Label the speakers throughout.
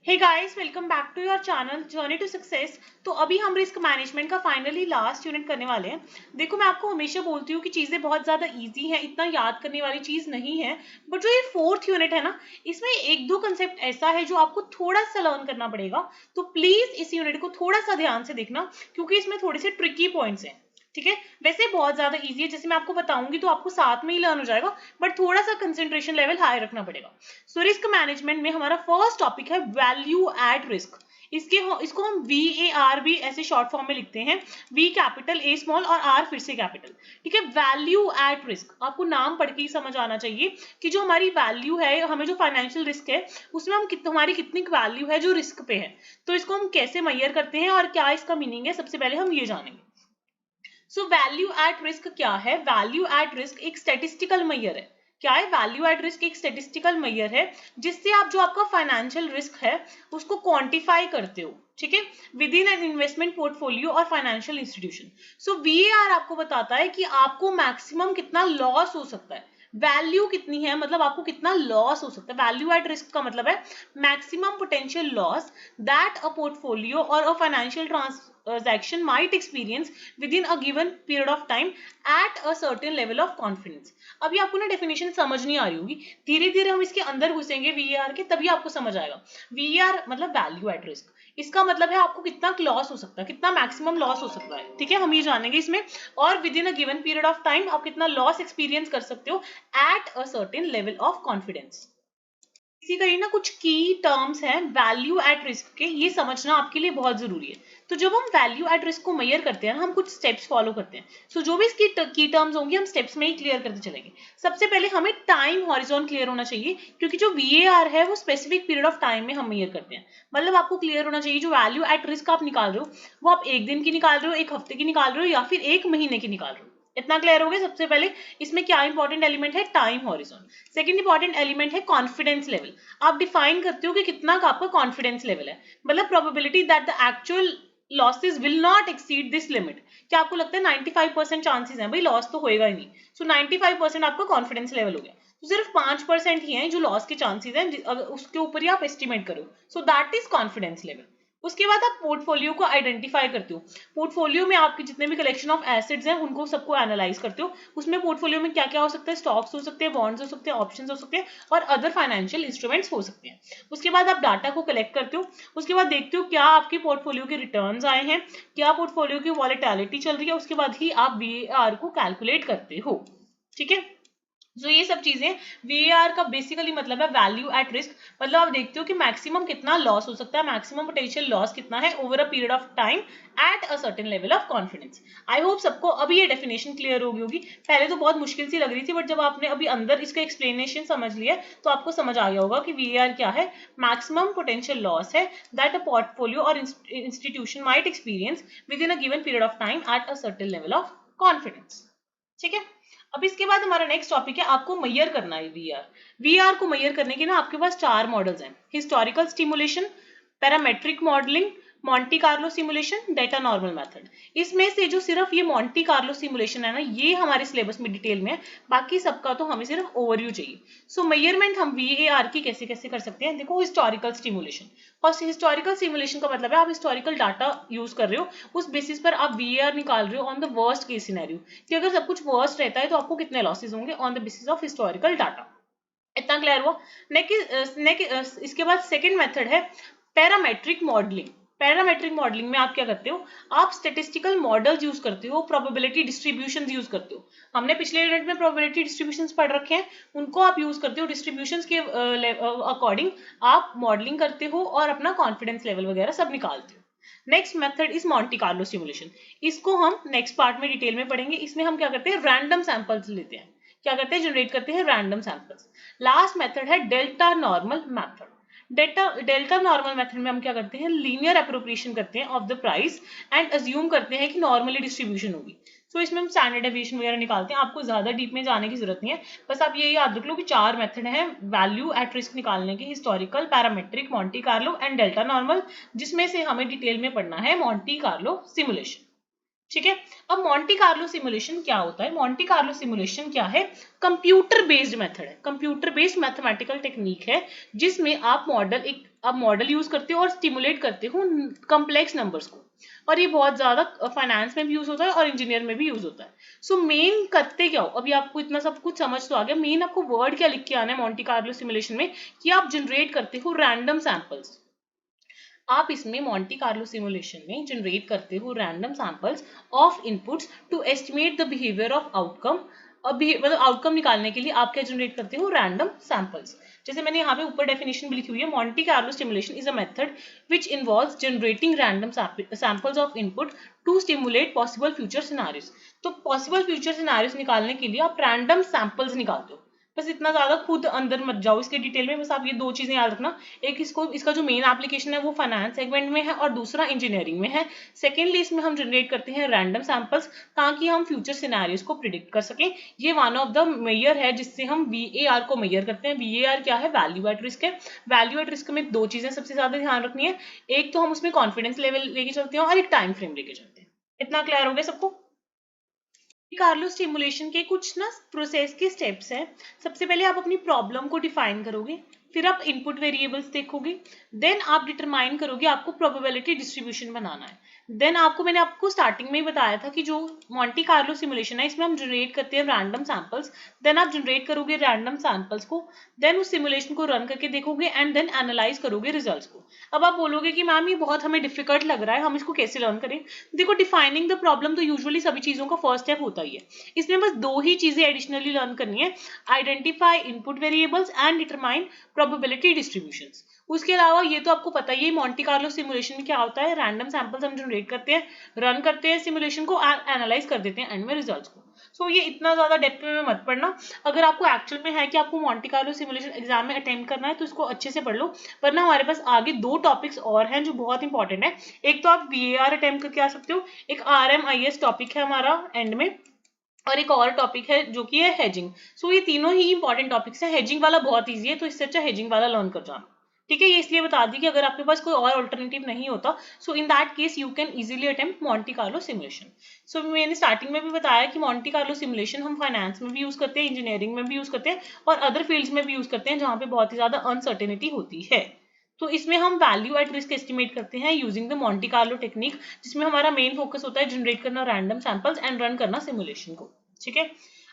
Speaker 1: Hey guys, welcome back to your channel journey to success. तो अभी हम risk management का फाइनली लास्ट यूनिट करने वाले हैं। देखो, मैं आपको हमेशा बोलती हूँ कि चीजें बहुत ज्यादा इजी हैं, इतना याद करने वाली चीज नहीं है। बट जो ये फोर्थ यूनिट है ना, इसमें एक दो कंसेप्ट ऐसा है जो आपको थोड़ा सा लर्न करना पड़ेगा। तो प्लीज इस यूनिट को थोड़ा सा ध्यान से देखना, क्योंकि इसमें थोड़े से ट्रिकी पॉइंट्स हैं। ठीक है, वैसे बहुत ज्यादा इजी है, जैसे मैं आपको बताऊंगी तो आपको साथ में ही लर्न हो जाएगा, बट थोड़ा सा कंसेंट्रेशन लेवल हाई रखना पड़ेगा। सो रिस्क मैनेजमेंट में हमारा फर्स्ट टॉपिक है वैल्यू एट रिस्क। इसको हम VAR भी ऐसे शॉर्ट फॉर्म में लिखते हैं, V कैपिटल, A स्मॉल और R फिर से कैपिटल। ठीक है, वैल्यू एट रिस्क आपको नाम पढ़ के ही समझ आना चाहिए कि जो हमारी वैल्यू है, हमें जो फाइनेंशियल रिस्क है उसमें हमारी कितनी वैल्यू है जो रिस्क पे है। तो इसको हम कैसे मेजर करते हैं और क्या इसका मीनिंग है, सबसे पहले हम ये जानेंगे। सो वैल्यू एट रिस्क क्या है? वैल्यू एट रिस्क एक स्टेटिस्टिकल मेजर है। क्या है वैल्यू एट रिस्क? एक स्टेटिस्टिकल मेजर है जिससे आप जो आपका फाइनेंशियल रिस्क है उसको क्वांटिफाई करते हो। ठीक है, with in an investment portfolio और फाइनेंशियल इंस्टीट्यूशन। सो VAR आपको बताता है कि आपको मैक्सिमम कितना लॉस हो सकता है। वैल्यू कितनी है, मतलब आपको कितना लॉस हो सकता है। वैल्यू एट रिस्क का मतलब है maximum potential loss that a portfolio और a financial transaction might experience within a given period of time at a certain level of confidence। अभी आपको ना डेफिनेशन समझ नहीं आ रही होगी, धीरे धीरे हम इसके अंदर घुसेंगे VAR के, तभी आपको समझ आएगा। VAR मतलब वैल्यू एट रिस्क, इसका मतलब है आपको कितना लॉस हो सकता है, कितना मैक्सिमम लॉस हो सकता है। ठीक है, हम ये जानेंगे इसमें। और with in a given period of time आप कितना लॉस एक्सपीरियंस कर सकते हो at a certain level of confidence. इसी करिए ना, कुछ की टर्म्स हैं वैल्यू एट रिस्क के, ये समझना आपके लिए बहुत जरूरी है। तो जब हम वैल्यू एट रिस्क को मेजर करते हैं, हम कुछ स्टेप्स फॉलो करते हैं। सो जो भी इसकी की टर्म्स होंगी हम स्टेप्स में ही क्लियर करते चलेंगे। सबसे पहले हमें टाइम हॉरिजॉन क्लियर होना चाहिए, क्योंकि जो VAR है वो स्पेसिफिक पीरियड ऑफ टाइम में हम मेजर करते हैं। मतलब आपको क्लियर होना चाहिए जो वैल्यू एट रिस्क आप निकाल रहे हो वो आप एक दिन की निकाल रहे हो, एक हफ्ते की निकाल रहे हो, या फिर एक महीने की निकाल रहे हो। इतना क्लियर हो गया। सबसे पहले इसमें क्या इंपॉर्टेंट एलिमेंट है? Time horizon. Second important element है कॉन्फिडेंस लेवल। आप डिफाइन करते हो कि कितना का आपका कॉन्फिडेंस लेवल है, मतलब probability that the actual losses will not exceed this limit. क्या आपको लगता है 95% चांसेस हैं भाई लॉस तो होएगा ही नहीं? सो 95% आपका कॉन्फिडेंस लेवल हो गया। तो सिर्फ 5% ही है जो लॉस के चांसेस हैं, उसके ऊपर ही आप एस्टिमेट करो। So that is confidence level. उसके बाद आप पोर्टफोलियो को आइडेंटिफाई करते हो। पोर्टफोलियो में आपके जितने भी कलेक्शन ऑफ एसेट्स हैं उनको सबको एनालाइज करते हो। उसमें पोर्टफोलियो में क्या क्या हो सकता है? स्टॉक्स हो सकते हैं, बॉन्ड्स हो सकते हैं, ऑप्शंस हो सकते हैं और अदर फाइनेंशियल इंस्ट्रूमेंट्स हो सकते हैं। उसके बाद आप डाटा को कलेक्ट करते हो। उसके बाद देखते हो क्या आपके पोर्टफोलियो के रिटर्न्स आए हैं, क्या पोर्टफोलियो की वॉलेटिलिटी चल रही है। उसके बाद ही आप VAR को कैलकुलेट करते हो। ठीक है, तो ये सब चीजें VAR का बेसिकली मतलब है वैल्यू एट रिस्क। मतलब आप देखते हो कि मैक्सिमम कितना लॉस हो सकता है, मैक्सिमम पोटेंशियल लॉस कितना है over a period of time at a certain level of confidence. I hope सबको अभी ये डेफिनेशन क्लियर हो गई होगी। पहले तो बहुत मुश्किल सी लग रही थी, बट जब आपने अभी अंदर इसका एक्सप्लेनेशन समझ लिया तो आपको समझ आ गया होगा कि VAR क्या है। मैक्सिमम पोटेंशियल लॉस है दैट अ पोर्टफोलियो और institution might experience with in a given period of time at a certain level of confidence. ठीक है, अब इसके बाद हमारा नेक्स्ट टॉपिक है आपको मेजर करना है VAR। VAR को मेजर करने के ना आपके पास 4 मॉडल्स हैं: historical stimulation, parametric modelling, Monty Carlo simulation, data normal method. इसमें से जो सिर्फ ये मॉन्टी कार्लो सिमुलेशन है ना, ये हमारे सिलेबस में डिटेल में है, बाकी सबका तो हमें सिर्फ ओवरव्यू चाहिए। सो मेजरमेंट हम VAR की कैसे कैसे कर सकते हैं? देखो, हिस्टोरिकल स्टिमुलेशन। और हिस्टोरिकल सिमुलेशन का मतलब है आप हिस्टोरिकल डाटा यूज कर रहे हो, उस बेसिस पर आप VAR निकाल रहे हो on the worst case scenario कि अगर सब कुछ वर्स्ट रहता है तो आपको कितने लॉसेस होंगे on the basis of historical data. इतना क्लियर हुआ? इसके बाद सेकंड मेथड है पैरामेट्रिक मॉडलिंग। पैरामेट्रिक मॉडलिंग में आप क्या करते हो? आप स्टेटिस्टिकल मॉडल्स यूज करते हो, प्रोबेबिलिटी डिस्ट्रीब्यूशन यूज करते हो। हमने पिछले यूनिट में प्रोबेबिलिटी डिस्ट्रीब्यूशन पढ़ रखे हैं, उनको आप यूज करते हो। डिस्ट्रीब्यूशन के अकॉर्डिंग आप मॉडलिंग करते हो और अपना कॉन्फिडेंस लेवल वगैरह सब निकालते हो। Next method is Monty Carlo simulation. इसको हम नेक्स्ट पार्ट में डिटेल में पढ़ेंगे। इसमें हम क्या करते हैं? रैंडम सैंपल्स लेते हैं। क्या करते हैं? जनरेट करते हैं रैंडम सैंपल्स। लास्ट मेथड है delta normal method. Delta normal method में हम क्या करते हैं? लीनियर अप्रोप्रिएशन करते हैं of the price and assume करते हैं कि नॉर्मली डिस्ट्रीब्यूशन होगी। सो इसमें हम स्टैंडर्ड डेविएशन वगैरह निकालते हैं। आपको ज्यादा डीप में जाने की जरूरत नहीं है, बस आप ये याद रख लो कि 4 मेथड हैं वैल्यू एट रिस्क निकालने के: historical, parametric, Monty Carlo and delta normal, जिसमें से हमें डिटेल में पढ़ना है मॉन्टी कार्लो सिमुलेशन। ठीक है, अब मॉन्टी कार्लो सिमुलेशन क्या होता है? मॉन्टी कार्लो सिमुलेशन क्या है? कंप्यूटर बेस्ड मेथड है, कंप्यूटर बेस्ड मैथमेटिकल टेक्निक है जिसमें आप मॉडल एक आप मॉडल यूज करते हो और स्टिमुलेट करते हो कॉम्प्लेक्स नंबर्स को, और ये बहुत ज्यादा फाइनेंस में भी यूज होता है और इंजीनियर में भी यूज होता है। सो मेन करते क्या हो, अभी आपको इतना सब कुछ समझ तो आ गया, मेन आपको वर्ड क्या लिख के आना है मॉन्टी कार्लो सिमुलेशन में, कि आप जनरेट करते हो रैंडम सैंपल्स। आप इसमें मॉन्टी कार्लो सिमुलेशन में जनरेट करते हो random samples of inputs to estimate the behaviour of outcome. अभी मतलब आउटकम निकालने के लिए आप क्या जनरेट करते हो, रैंडम सैंपल्स। जैसे मैंने यहाँ पे ऊपर डेफिनेशन भी लिखी हुई है, Monte Carlo simulation is a method which involves generating random samples of input to stimulate possible future scenarios. तो पॉसिबल फ्यूचर सिनारियोस निकालने के लिए आप रैंडम सैंपल्स निकालते हो। बस इतना ज्यादा खुद अंदर मत जाओ इसके डिटेल में, बस आप ये दो चीजें याद रखना, एक इसका जो मेन एप्लीकेशन है वो फाइनेंस सेगमेंट में है और दूसरा इंजीनियरिंग में है। सेकेंडली इसमें हम जनरेट करते हैं रैंडम सैंपल्स ताकि हम फ्यूचर सिनेरियोस को प्रिडिक्ट कर सकें। ये वन ऑफ द मेजर है जिससे हम VAR को मेजर करते हैं। VAR क्या है, वैल्यू एट रिस्क है। वैल्यू एट रिस्क में दो चीजें सबसे ज्यादा ध्यान रखनी है, एक तो हम उसमें कॉन्फिडेंस लेवल लेके चलते हैं और एक टाइम फ्रेम लेके चलते हैं। इतना क्लियर हो गया सबको? कार्लो स्टिमुलेशन के कुछ ना प्रोसेस के स्टेप्स हैं। सबसे पहले आप अपनी प्रॉब्लम को डिफाइन करोगे, फिर आप इनपुट वेरिएबल्स देखोगे, देन आप डिटरमाइन करोगे आपको प्रोबेबिलिटी डिस्ट्रीब्यूशन बनाना है। देन मैंने आपको स्टार्टिंग में ही बताया था कि जो मॉन्टी कार्लो सिमुलेशन है इसमें हम जनरेट करते हैं रैंडम सैंपल्स। देन आप जनरेट करोगे रैंडम सैंपल्स को, देन उस सिमुलेशन को रन करके देखोगे एंड देन एनालाइज करोगे रिजल्ट्स को। अब आप बोलोगे कि मैम ये बहुत हमें डिफिकल्ट लग रहा है, हम इसको कैसे लर्न करें? देखो, डिफाइनिंग द प्रॉब्लम तो यूजुअली सभी चीजों का फर्स्ट स्टेप होता ही है। इसमें बस दो ही चीजें एडिशनली लर्न करनी है, identify input variables and determine probability distributions. उसके अलावा ये तो आपको पता ही है मॉन्टी कार्लो सिमुलेशन में क्या होता है, रैंडम सैंपल्स हम जनरेट करते हैं, रन करते हैं सिमुलेशन को, एनालाइज कर देते हैं एंड में रिजल्ट्स को। सो ये इतना ज्यादा डेप्थ में मत पढ़ना। अगर आपको एक्चुअल में है कि आपको मॉन्टी कार्लो सिमुलेशन एग्जाम में अटेम्प्ट करना है तो इसको अच्छे से पढ़ लो, वरना हमारे पास आगे दो टॉपिक्स और हैं जो बहुत इंपॉर्टेंट है। एक तो आप VAR अटेम्प्ट करके आ सकते हो, एक RMIS टॉपिक है हमारा एंड में, और एक और टॉपिक है जो कि है हेजिंग। सो ये तीनों ही इंपॉर्टेंट टॉपिक्स हैं। हेजिंग वाला बहुत ईजी है तो इससे अच्छा हेजिंग वाला लर्न कर जाना। ठीक है, ये इसलिए बता दी कि अगर आपके पास कोई और अल्टरनेटिव नहीं होता, so in that case you can easily attempt Monte Carlo simulation. So मैंने स्टार्टिंग में भी बताया कि मॉन्टी कार्लो सिमुलेशन हम फाइनेंस में भी यूज करते हैं, इंजीनियरिंग में भी यूज करते हैं और अदर फील्ड्स में भी यूज करते हैं जहाँ पे बहुत ही ज्यादा अनसर्टेनिटी होती है। तो इसमें हम वैल्यू एट रिस्क एस्टिमेट करते हैं using the Monty Carlo technique, जिसमें हमारा मेन फोकस होता है जनरेट करना रैंडम सैंपल्स एंड रन करना सिमुलेशन को। ठीक है,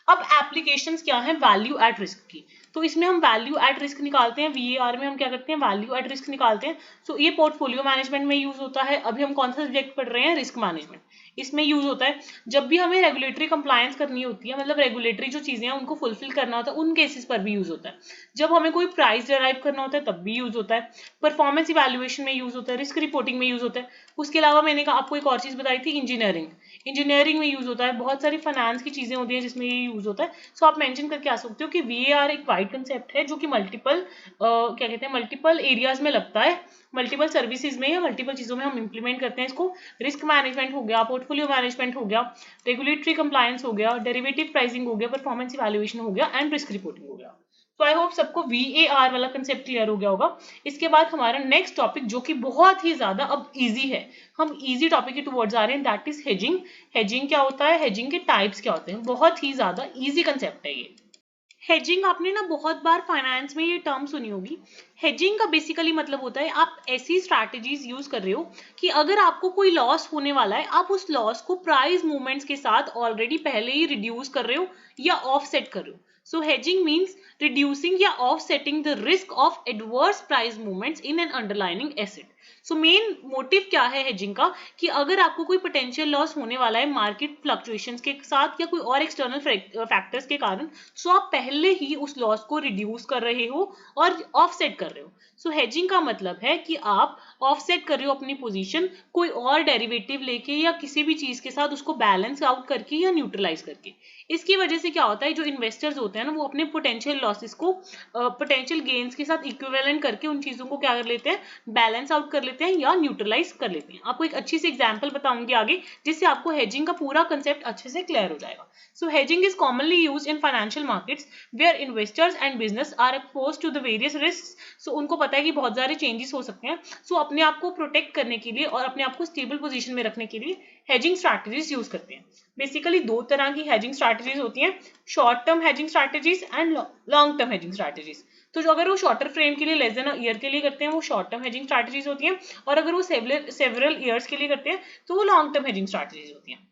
Speaker 1: अब एप्लीकेशंस क्या है वैल्यू एट रिस्क की, तो इसमें हम वैल्यू एट रिस्क निकालते हैं। VAR में हम क्या करते हैं, वैल्यू एट रिस्क निकालते हैं। सो ये पोर्टफोलियो मैनेजमेंट में यूज होता है। अभी हम कौन सा सब्जेक्ट पढ़ रहे हैं, रिस्क मैनेजमेंट, इसमें यूज होता है। जब भी हमें रेगुलेटरी कंप्लायंस करनी होती है, मतलब रेगुलेटरी जो चीजें हैं उनको फुलफिल करना होता है, उन केसेस पर भी यूज होता है। जब हमें कोई प्राइस डिराइव करना होता है तब भी यूज होता है। परफॉर्मेंस इवैल्यूएशन में यूज होता है, रिस्क रिपोर्टिंग में यूज होता है। उसके अलावा मैंने आपको एक और चीज बताई थी, इंजीनियरिंग में यूज होता है। बहुत सारी फाइनेंस की चीजें होती हैं जिसमें ये यूज होता है। सो आप मेंशन करके आ सकते हो कि VAR एक वाइड कंसेप्ट है जो कि मल्टीपल क्या कहते हैं, मल्टीपल एरियाज में लगता है, मल्टीपल सर्विसेज में या मल्टीपल चीजों में हम इंप्लीमेंट करते हैं इसको। रिस्क मैनेजमेंट हो गया, पोर्टफोलियो मैनेजमेंट हो गया, रेगुलेटरी कंप्लायंस हो गया, डेरिवेटिव प्राइसिंग हो गया, परफॉर्मेंस इवैल्यूएशन हो गया एंड रिस्क रिपोर्टिंग हो गया। तो आई होप सबको VAR वाला कंसेप्ट क्लियर हो गया होगा। इसके बाद हमारा नेक्स्ट टॉपिक जो कि बहुत ही ज्यादा अब इजी है, हम इजी टॉपिक के टुवर्ड्स आ रहे हैं, दैट इज हेजिंग। हेजिंग क्या होता है, हेजिंग के टाइप्स क्या होते हैं, बहुत ही ज्यादा इजी कंसेप्ट है ये। हेजिंग आपने ना बहुत बार फाइनेंस में ये टर्म सुनी होगी। हेजिंग का बेसिकली मतलब होता है आप ऐसी स्ट्रैटेजीज यूज कर रहे हो कि अगर आपको कोई लॉस होने वाला है, आप उस लॉस को प्राइस मूवमेंट्स के साथ ऑलरेडी पहले ही रिड्यूस कर रहे हो या ऑफसेट कर रहे हो। सो हेजिंग मीन्स रिड्यूसिंग या offsetting the risk of adverse price movements in an underlining asset. So main motive क्या है हेजिंग का, कि अगर आपको कोई पोटेंशियल लॉस होने वाला है मार्केट फ्लक्चुएशंस के साथ या कोई और एक्सटर्नल फैक्टर्स के कारण, सो आप पहले ही उस लॉस को रिड्यूस कर रहे हो और ऑफसेट कर रहे हो। सो हेजिंग का मतलब है कि आप ऑफसेट कर रहे हो अपनी पोजीशन कोई और डेरिवेटिव लेके या किसी भी चीज के साथ उसको बैलेंस आउट करके या न्यूट्रलाइज करके। इसकी वजह से क्या होता है, जो इन्वेस्टर्स होते हैं ना वो अपने पोटेंशियल लॉसेस को पोटेंशियल गेन्स के साथ इक्विवेलेंट करके उन चीजों को क्या कर लेते हैं, बैलेंस आउट कर लेते हैं या न्यूट्रलाइज कर लेते हैं। आपको एक अच्छी सी एग्जांपल बताऊंगी आगे जिससे आपको हेजिंग का पूरा कंसेप्ट अच्छे से क्लियर हो जाएगा। So hedging is commonly used in financial markets where investors and business are exposed to the various risks. So उनको पता है कि बहुत सारे चेंजेस हो सकते हैं, सो अपने आप को प्रोटेक्ट करने के लिए और अपने आप को स्टेबल पोजीशन में रखने के लिए हेजिंग स्ट्रैटेजीज यूज करते हैं। बेसिकली दो तरह की हेजिंग स्ट्रैटेजीज होती हैं, short term hedging strategies and long term hedging strategies. तो जो अगर वो शॉर्टर फ्रेम के लिए लेस देन ईयर के लिए करते हैं वो शॉर्ट टर्म हेजिंग स्ट्रैटेजीज होती हैं, और अगर वो सेवरल ईयर्स के लिए करते हैं तो वो लॉन्ग टर्म हेजिंग स्ट्रैटेजीज होती हैं।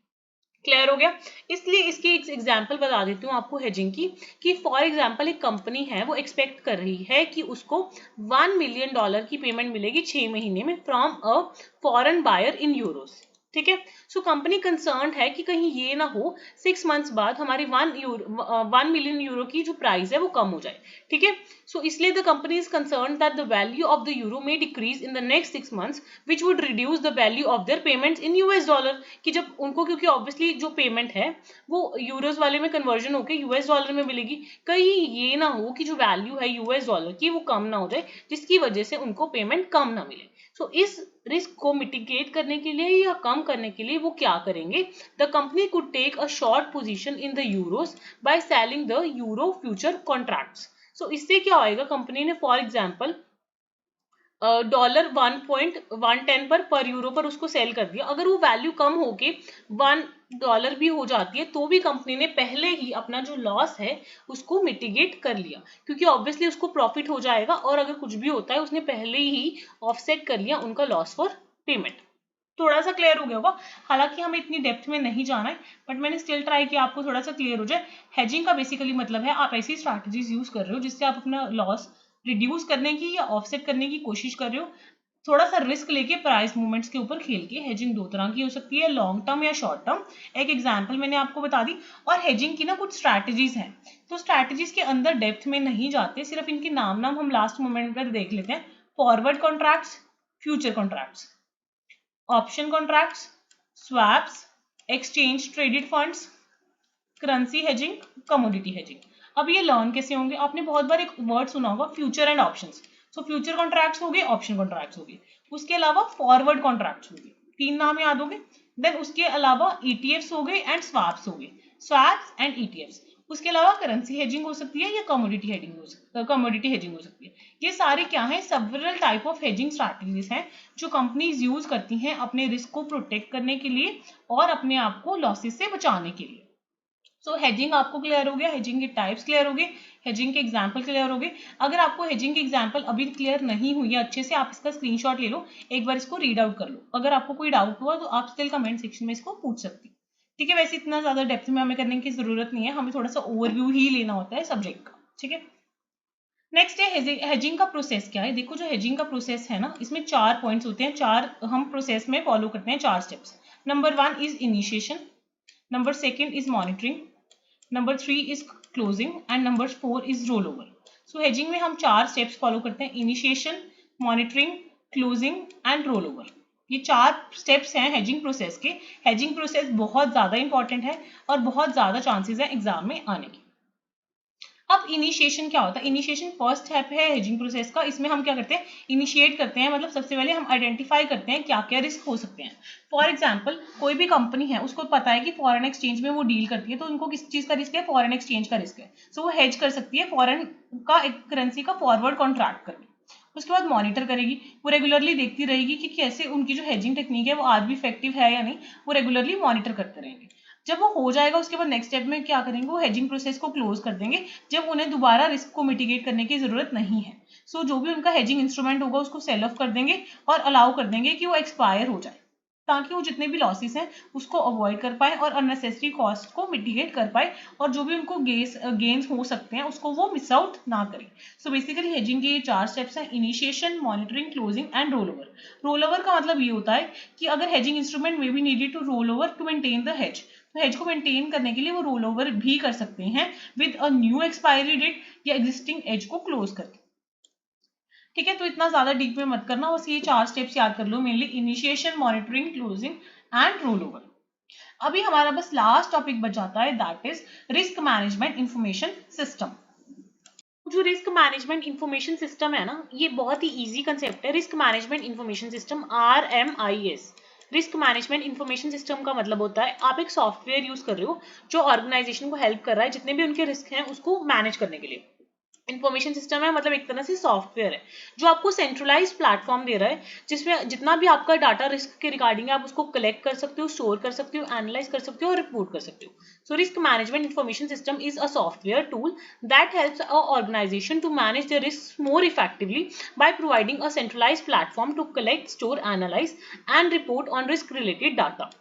Speaker 1: क्लियर हो गया। इसलिए इसकी एक एग्जांपल बता देती हूँ आपको हेजिंग की, कि फॉर एग्जांपल एक कंपनी है वो एक्सपेक्ट कर रही है कि उसको $1 मिलियन की पेमेंट मिलेगी 6 महीने में from a foreign buyer in euros. ठीक है, सो कंपनी कंसर्न है कि कहीं ये ना हो 6 मंथ्स बाद हमारी 1 मिलियन यूरो की जो प्राइस है वो कम हो जाए। ठीक है, सो इसलिए the company is concern that the value of the euro may decrease in the next 6 months which would reduce the value of their payments in US dollar. कि जब उनको, क्योंकि ऑब्वियसली जो पेमेंट है वो यूरोज वाले में कन्वर्जन होकर यूएस डॉलर में मिलेगी, कहीं ये ना हो कि जो वैल्यू है यूएस डॉलर की वो कम ना हो जाए जिसकी वजह से उनको पेमेंट कम ना मिले। सो इस रिस्क को मिटिगेट करने के लिए या कम करने के लिए वो क्या करेंगे, the company could take a short position in the euros by selling the euro future contracts. So इससे क्या होएगा, कंपनी ने फॉर एग्जांपल $1.110 पर यूरो पर उसको सेल कर दिया। अगर वो वैल्यू कम होके $1 भी हो जाती है तो भी कंपनी ने पहले ही अपना जो लॉस है उसको मिटिगेट कर लिया, क्योंकि ऑब्वियसली उसको प्रॉफिट हो जाएगा और अगर कुछ भी होता है उसने पहले ही ऑफसेट कर लिया उनका लॉस फॉर पेमेंट। थोड़ा सा क्लियर हो गया होगा, हालांकि हमें इतनी डेप्थ में नहीं जाना है, बट मैंने स्टिल ट्राई किया आपको थोड़ा सा क्लियर हो जाए। हेजिंग का बेसिकली मतलब है आप ऐसी स्ट्रैटेजीज यूज कर रहे हो जिससे आप अपना लॉस रिड्यूस करने की या ऑफसेट करने की कोशिश कर रहे हो, थोड़ा सा रिस्क लेके प्राइस मूवमेंट्स के ऊपर खेल के। हेजिंग दो तरह की हो सकती है, लॉन्ग टर्म या शॉर्ट टर्म। एक एग्जांपल मैंने आपको बता दी, और हेजिंग की ना कुछ स्ट्रैटेजीज हैं, तो स्ट्रैटेजीज के अंदर डेप्थ में नहीं जाते, सिर्फ इनके नाम हम लास्ट मोमेंट पर देख लेते हैं। Forward contracts, future contracts, option contracts, swaps, exchange traded funds, currency hedging, commodity hedging. अब ये लर्न कैसे होंगे, आपने बहुत बार एक वर्ड सुना होगा future and options. So future contracts हो गए, ऑप्शन कॉन्ट्रैक्ट्स हो गए, उसके अलावा फॉरवर्ड कॉन्ट्रैक्ट्स हो गए, 3 नाम याद हो गए। देन उसके अलावा ईटीएफ्स हो गए एंड स्वैप्स हो गए, स्वैप्स एंड ईटीएफ्स। उसके अलावा करेंसी हेजिंग हो सकती है या कमोडिटी हेजिंग हो सकती है। ये सारे क्या है, several type of hedging strategies हैं जो कंपनीज यूज करती हैं अपने रिस्क को प्रोटेक्ट करने के लिए और अपने आप को लॉसेस से बचाने के लिए। सो हेजिंग आपको क्लियर हो गया, हेजिंग के टाइप्स क्लियर हो गए, हेजिंग के एग्जांपल क्लियर हो गए। अगर आपको हेजिंग के एग्जांपल अभी क्लियर नहीं हुई है अच्छे से, आप इसका स्क्रीनशॉट ले लो, एक बार इसको रीड आउट कर लो। अगर आपको कोई डाउट हुआ तो आप स्टिल कमेंट सेक्शन में इसको पूछ सकती। ठीक है, वैसे इतना ज्यादा डेप्थ में हमें करने की जरूरत नहीं है, हमें थोड़ा सा ओवरव्यू ही लेना होता है सब्जेक्ट का। ठीक है, नेक्स्ट है हेजिंग का प्रोसेस क्या है। देखो जो हेजिंग का प्रोसेस है ना, इसमें 4 पॉइंट्स होते हैं, 4 हम प्रोसेस में फॉलो करते हैं, 4 steps. Number 1 is initiation, number 2 is monitoring, number 3 is closing and number 4 is roll over. So hedging में हम 4 स्टेप्स फॉलो करते हैं, initiation, monitoring, closing and roll over. ये 4 स्टेप्स हैं हेजिंग प्रोसेस के। हेजिंग प्रोसेस बहुत ज्यादा इंपॉर्टेंट है और बहुत ज्यादा चांसेस है एग्जाम में आने के। अब इनिशिएशन क्या होता है, इनिशिएशन फर्स्ट स्टेप है हेजिंग प्रोसेस का। इसमें हम क्या करते हैं, इनिशिएट करते हैं, मतलब सबसे पहले हम आइडेंटिफाई करते हैं क्या क्या रिस्क हो सकते हैं। फॉर एग्जांपल कोई भी कंपनी है उसको पता है कि फॉरेन एक्सचेंज में वो डील करती है, तो उनको किस चीज का रिस्क है, फॉरेन एक्सचेंज का रिस्क है। सो वो हेज कर सकती है फॉरेन का एक करेंसी का फॉरवर्ड कॉन्ट्रैक्ट करके। उसके बाद मॉनिटर करेगी, वो रेगुलरली देखती रहेगी कि कैसे उनकी जो हेजिंग टेक्निक है वो आज भी इफेक्टिव है या नहीं, वो रेगुलरली मॉनिटर करते रहेंगे। जब वो हो जाएगा उसके बाद नेक्स्ट स्टेप में क्या करेंगे, वो हेजिंग प्रोसेस को क्लोज कर देंगे जब उन्हें दोबारा रिस्क को मिटिगेट करने की जरूरत नहीं है। सो जो भी उनका हेजिंग इंस्ट्रूमेंट होगा उसको सेल ऑफ कर देंगे और अलाउ कर देंगे कि वो एक्सपायर हो जाए, ताकि वो जितने भी लॉसेस हैं उसको अवॉइड कर पाए और अननेसेसरी कॉस्ट को मिटिगेट कर पाए, और जो भी उनको गेन्स हो सकते हैं उसको वो मिस आउट ना करें। सो बेसिकली हेजिंग के ये 4 स्टेप्स हैं, initiation, monitoring, closing and roll over. Roll over का मतलब ये होता है कि अगर hedging instrument may be needed to roll over to maintain the hedge, तो हेज को मेंटेन करने के लिए वो रोल ओवर भी कर सकते हैं with a new expiry date या एग्जिस्टिंग एज को क्लोज करके। ठीक है, तो इतना ज्यादा डीप में मत करना, बस ये 4 स्टेप्स याद कर लो, mainly initiation, monitoring, closing and roll over. अभी हमारा बस लास्ट टॉपिक बच जाता है, that is risk management information system. जो रिस्क मैनेजमेंट इंफॉर्मेशन सिस्टम है ना, ये बहुत ही इजी कंसेप्ट है। Risk management information system, RMIS। Risk management information system का मतलब होता है आप एक सॉफ्टवेयर यूज कर रहे हो जो ऑर्गेनाइजेशन को हेल्प कर रहा है जितने भी उनके रिस्क हैं उसको मैनेज करने के लिए। इंफॉर्मेशन सिस्टम है मतलब एक तरह से सॉफ्टवेयर है जो आपको सेंट्रलाइज प्लेटफॉर्म दे रहा है, जिसमें जितना भी आपका डाटा रिस्क के रिगार्डिंग है आप उसको कलेक्ट कर सकते हो, स्टोर कर सकते हो, एनालाइज कर सकते हो और रिपोर्ट कर सकते हो. So risk management information system is a software tool that helps a organization to manage the risk more effectively by providing a centralized platform to collect, store, analyze and report on risk related data.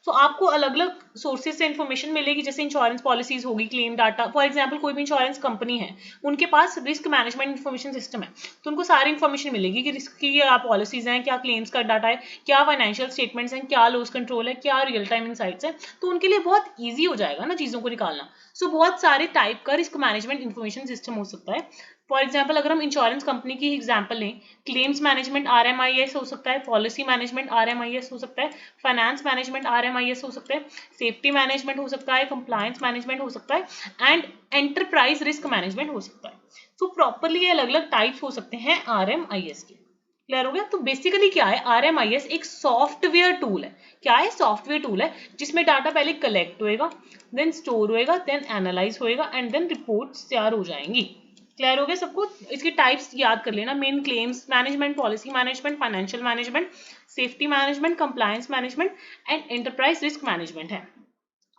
Speaker 1: तो आपको अलग अलग sources से information मिलेगी, जैसे insurance policies होगी, claim data. For example कोई भी इंश्योरेंस कंपनी है, उनके पास रिस्क मैनेजमेंट इंफॉर्मेशन सिस्टम है, तो उनको सारी इंफॉर्मेशन मिलेगी कि रिस्क की क्या पॉलिसीज हैं, क्या क्लेम्स का डाटा है, क्या फाइनेंशियल स्टेटमेंट्स हैं, क्या लॉस कंट्रोल है, क्या रियल टाइम इनसाइट्स है. तो उनके लिए बहुत ईजी हो जाएगा ना चीज़ों को निकालना. सो बहुत सारे टाइप का रिस्क मैनेजमेंट इंफॉर्मेशन सिस्टम हो सकता है. फॉर एग्जाम्पल अगर हम इंश्योरेंस कंपनी की एग्जाम्पल लें, क्लेम्स मैनेजमेंट RMIS हो सकता है, पॉलिसी मैनेजमेंट RMIS हो सकता है, फाइनेंस मैनेजमेंट RMIS हो सकता है, सेफ्टी मैनेजमेंट हो सकता है, कंप्लायंस मैनेजमेंट हो सकता है एंड एंटरप्राइज रिस्क मैनेजमेंट हो सकता है. तो प्रॉपरली ये अलग अलग टाइप्स हो सकते हैं RMIS के. क्लियर हो गया? तो बेसिकली क्या है, RMIS एक सॉफ्टवेयर टूल है. क्या है? सॉफ्टवेयर टूल है जिसमें डाटा पहले कलेक्ट होएगा, देन स्टोर होएगा, देन एनालाइज होएगा एंड देन रिपोर्ट्स तैयार हो जाएंगी. क्लियर हो गया सबको? इसकी टाइप्स याद कर लेना. Main claims management, policy management, financial management, safety management, compliance management and enterprise risk management है.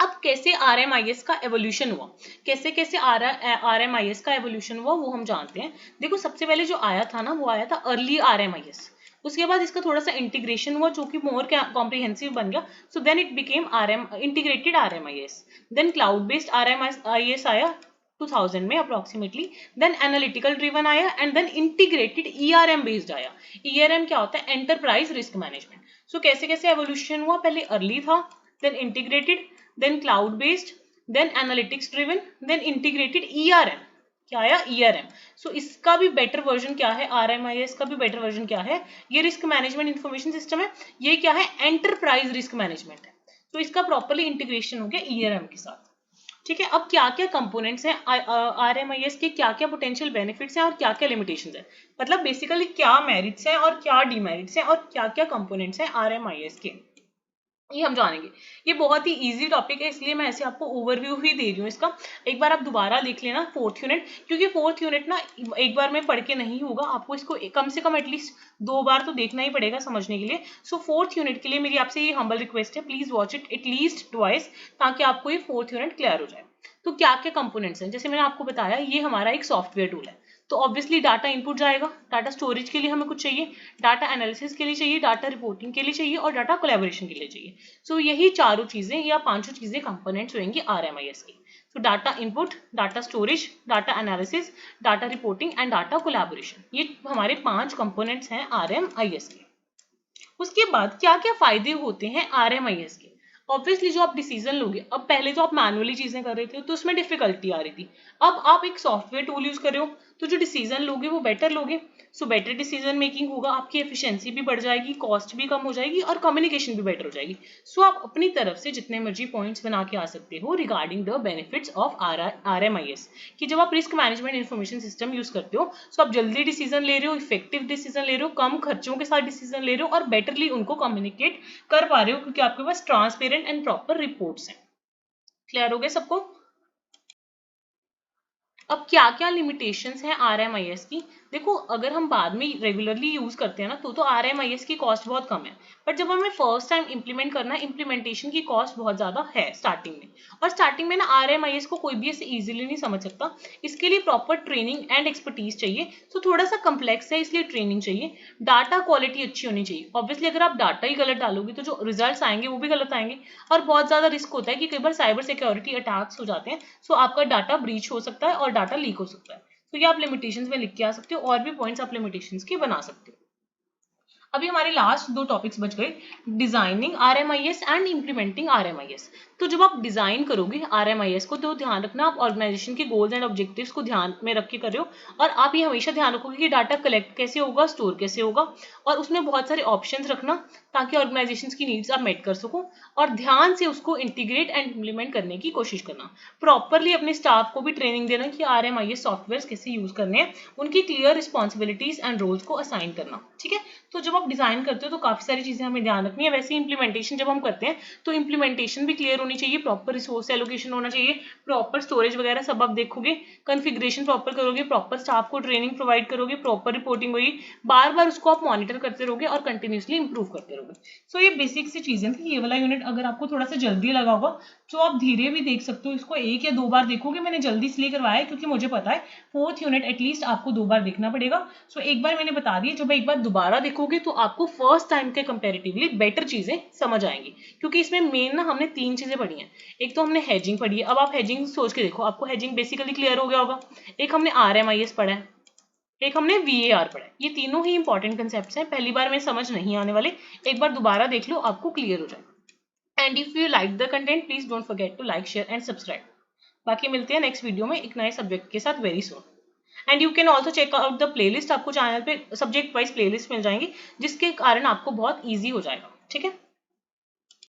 Speaker 1: अब कैसे RMIS का एवोल्यूशन हुआ, कैसे कैसे RMIS का एवोल्यूशन हुआ वो हम जानते हैं. देखो सबसे पहले जो आया था ना, वो आया था अर्ली RMIS. उसके बाद इसका थोड़ा सा इंटीग्रेशन हुआ जो कि मोर कॉम्प्रिहेंसिव बन गया. So then it became integrated RMIS. Then cloud based RMIS आया 2000 में अप्रोक्सीमेटली. देन एनालिटिकल ड्रिवन आया and then integrated ERM based आया. ERM क्या होता है? Enterprise risk management. सो कैसे कैसे एवोल्यूशन हुआ, पहले अर्ली था, then integrated, then cloud based, then analytics driven, then integrated ERM. क्या आया? ERM. सो इसका भी बेटर वर्जन क्या है? RMIS का भी बेटर वर्जन क्या है? ये रिस्क मैनेजमेंट इंफॉर्मेशन सिस्टम है. ये क्या है? एंटरप्राइज रिस्क मैनेजमेंट है. तो इसका प्रॉपरली इंटीग्रेशन हो गया ERM के साथ. ठीक है. अब क्या क्या कंपोनेंट्स हैं RMIS के, क्या क्या पोटेंशियल बेनिफिट्स हैं और क्या क्या लिमिटेशंस हैं, मतलब बेसिकली क्या मेरिट्स हैं और क्या डिमेरिट्स हैं और क्या क्या कंपोनेंट्स हैं RMIS के, ये हम जानेंगे. ये बहुत ही इजी टॉपिक है इसलिए मैं ऐसे आपको ओवरव्यू ही दे रही हूँ इसका. एक बार आप दोबारा देख लेना फोर्थ यूनिट, क्योंकि फोर्थ यूनिट ना एक बार में पढ़ के नहीं होगा, आपको इसको कम से कम एटलीस्ट 2 बार तो देखना ही पड़ेगा समझने के लिए. सो फोर्थ यूनिट के लिए मेरी आपसे ये हम्बल रिक्वेस्ट है, please watch it at least twice ताकि आपको ये फोर्थ यूनिट क्लियर हो जाए. तो क्या क्या कंपोनेंट्स हैं, जैसे मैंने आपको बताया ये हमारा एक सॉफ्टवेयर टूल है. तो ऑब्वियसली डाटा इनपुट जाएगा, डाटा स्टोरेज के लिए हमें कुछ चाहिए, डाटा एनालिसिस के लिए चाहिए, डाटा रिपोर्टिंग के लिए चाहिए और डाटा कोलैबोरेशन के लिए चाहिए. सो यही चारों चीजें या पांचों चीजें कंपोनेंट्स होंगी RMIS की. तो data input, data storage, data analysis, data reporting and data collaboration, ये हमारे 5 कंपोनेंट्स हैं RMIS के. उसके बाद क्या क्या फायदे होते हैं RMIS के. ऑब्वियसली जो आप डिसीजन लोगे, अब पहले तो आप मैनुअली चीजें कर रहे थे तो उसमें डिफिकल्टी आ रही थी. अब आप एक सॉफ्टवेयर टूल यूज कर रहे हो तो जो डिसीजन लोगे वो बेटर लोगे. सो बेटर डिसीजन मेकिंग होगा, आपकी एफिशिएंसी भी बढ़ जाएगी, कॉस्ट भी कम हो जाएगी और कम्युनिकेशन भी बेटर हो जाएगी. सो आप अपनी तरफ से जितने मर्जी पॉइंट्स बना के आ सकते हो regarding the benefits of RMIS, कि जब आप risk management information system use करते हो सो आप जल्दी डिसीजन ले रहे हो, इफेक्टिव डिसीजन ले रहे हो, कम खर्चों के साथ डिसीजन ले रहे हो और बेटरली उनको कम्युनिकेट कर पा रहे हो क्योंकि आपके पास ट्रांसपेरेंट एंड प्रॉपर रिपोर्ट्स हैं. क्लियर हो गया सबको? अब क्या क्या लिमिटेशंस हैं RMIS की. देखो अगर हम बाद में रेगुलरली यूज करते हैं ना तो RMIS की कॉस्ट बहुत कम है, बट जब हमें फर्स्ट टाइम इंप्लीमेंट करना है इंप्लीमेंटेशन की कॉस्ट बहुत ज्यादा है स्टार्टिंग में. और स्टार्टिंग में ना RMIS को कोई भी ऐसे इजीली नहीं समझ सकता, इसके लिए प्रॉपर ट्रेनिंग एंड एक्सपर्टीज चाहिए. तो थोड़ा सा कम्प्लेक्स है इसलिए ट्रेनिंग चाहिए. डाटा क्वालिटी अच्छी होनी चाहिए. ऑब्वियसली अगर आप डाटा ही गलत डालोगे तो जो रिजल्ट आएंगे वो भी गलत आएंगे और बहुत ज्यादा रिस्क होता है कि कई बार साइबर सिक्योरिटी अटैक्स हो जाते हैं. सो आपका डाटा ब्रीच हो सकता है और डाटा लीक हो सकता है. तो ये आप लिमिटेशंस में लिख के आ सकते हो और भी पॉइंट्स आप लिमिटेशंस के बना सकते हो. अभी हमारे लास्ट 2 टॉपिक्स बच गए, designing RMIS and implementing RMIS. तो जब आप डिजाइन करोगे RMIS को तो ध्यान रखना आप ऑर्गेनाइजेशन के गोल्स एंड ऑब्जेक्टिव्स को ध्यान में रख के कर रहे हो और आप ये हमेशा ध्यान रखोगे कि डाटा कलेक्ट कैसे होगा, स्टोर कैसे होगा और उसमें बहुत सारे ऑप्शंस रखना ताकि ऑर्गेनाइजेशन की नीड्स आप मेट कर सको और ध्यान से उसको इंटीग्रेट एंड इम्प्लीमेंट करने की कोशिश करना. प्रॉपरली अपने स्टाफ को भी ट्रेनिंग देना कि RMIS सॉफ्टवेयर कैसे यूज करने हैं, उनकी क्लियर रिस्पॉन्सिबिलिटीज एंड रोल्स को असाइन करना. ठीक है. तो जब आप डिजाइन करते हो तो काफी सारी चीजें हमें ध्यान रखनी है। वैसे इम्प्लीमेंटेशन जब हम करते हैं तो इम्प्लीमेंटेशन भी क्लियर होनी चाहिए, प्रॉपर रिसोर्स एलोकेशन होना चाहिए, प्रॉपर स्टोरेज वगैरह सब आप देखोगे, कॉन्फ़िगरेशन प्रॉपर करोगे, प्रॉपर स्टाफ को ट्रेनिंग प्रोवाइड करोगे, प्रॉपर रिपोर्टिंग होगी, बार बार उसको आप मॉनिटर करते रहोगे और कंटिन्यूसली इंप्रूव करते रहोगे। सो ये बेसिक सी चीजें थी। ये वाला यूनिट अगर आपको थोड़ा सा जल्दी लगा होगा तो आप धीरे भी देख सकते हो, इसको 1 या 2 बार देखोगे। मैंने जल्दी इसलिए करवाया है क्योंकि मुझे पता है 4th यूनिट एटलीस्ट आपको 2 बार देखना पड़ेगा। सो एक बार मैंने बता दी, जब एक बार दोबारा देखोगे तो आपको फर्स्ट टाइम के कंपैरेटिवली बेटर चीजें समझ आएंगी, क्योंकि इसमें मेन ना हमने 3 चीजें पढ़ी हैं। एक तो हमने हेजिंग पढ़ी है, अब आप हेजिंग सोच के देखो, आपको हेजिंग बेसिकली क्लियर हो गया होगा। एक हमने RMIS पढ़ा है, एक हमने VAR पढ़ा है। ये तीनों ही इंपॉर्टेंट कंसेप्ट्स हैं, पहली बार में समझ नहीं आने वाले, एक बार दोबारा देख लो आपको क्लियर हो जाएगा। And if you like the content please don't forget to like, share and subscribe. बाकी मिलते हैं नेक्स्ट वीडियो में एक नए सब्जेक्ट के साथ very soon. And you can also check out the playlist, आपको चैनल पे सब्जेक्ट वाइज प्लेलिस्ट मिल जाएंगी जिसके कारण आपको बहुत ईजी हो जाएगा। ठीक है।